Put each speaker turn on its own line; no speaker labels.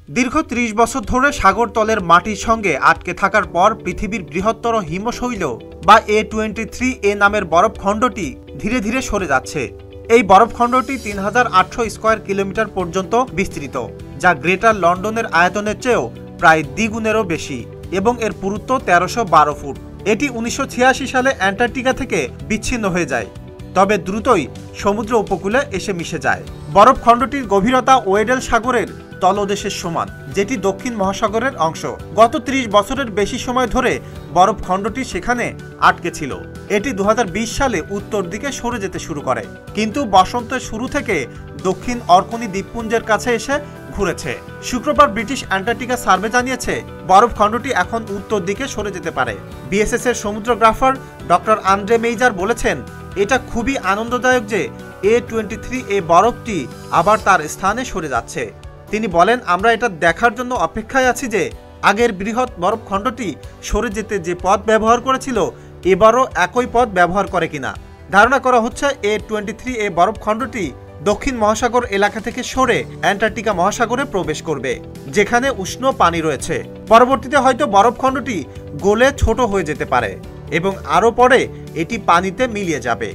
দীর্ঘ ৩০ বছর ধরে সাগরতলের মাটির সঙ্গে আটকে থাকার পর পৃথিবীর বৃহত্তর হিমশৈল বা A23A নামের বরফখণ্ডটি ধীরে ধীরে সরে যাচ্ছে। এই বরফখণ্ডটি ৩,৮০০ স্কয়ার কিলোমিটার পর্যন্ত বিস্তৃত, যা গ্রেটার লন্ডনের আয়তনের চেয়েও প্রায় দ্বিগুণেরও বেশি এবং এর পুরুত্ব ১৩১২ ফুট। এটি ১৯৮৬ সালে অ্যান্টার্কটিকা থেকে বিচ্ছিন্ন হয়ে যায়, তবে দ্রুতই সমুদ্র উপকূলে এসে মিশে যায়। বরফখণ্ডটির গভীরতা ওয়েডেল সাগরের তলদেশের সমান, যেটি দক্ষিণ মহাসাগরের অংশ। গত ৩০ বছরের বেশি সময় ধরে বরফখণ্ডটি সেখানে আটকে ছিল। এটি ২০২০ সালে উত্তর দিকে সরে যেতে শুরু করে, কিন্তু বসন্তের শুরু থেকে দক্ষিণ অর্কনি দ্বীপপুঞ্জের কাছে এসে ঘুরেছে। শুক্রবার ব্রিটিশ অ্যান্টার্কটিকা সার্ভে জানিয়েছে বরফখণ্ডটি এখন উত্তর দিকে সরে যেতে পারে। বিএসএস এর সমুদ্রগ্রাফার ডক্টর আন্দ্রে মেইজার বলেছেন, এটা খুবই আনন্দদায়ক যে A23A বরফটি আবার তার স্থানে সরে যাচ্ছে। তিনি বলেন, আমরা এটা দেখার জন্য অপেক্ষায় আছি যে আগের বৃহৎ বরফখণ্ডটি সরে যেতে যে পথ ব্যবহার করেছিল এবারও একই পথ ব্যবহার করে কিনা। ধারণা করা হচ্ছে A23A বরফখণ্ডটি দক্ষিণ মহাসাগর এলাকা থেকে সরে অ্যান্টার্কটিকা মহাসাগরে প্রবেশ করবে, যেখানে উষ্ণ পানি রয়েছে। পরবর্তীতে হয়তো বরফখণ্ডটি গলে ছোট হয়ে যেতে পারে এবং আরও পরে এটি পানিতে মিলিয়ে যাবে।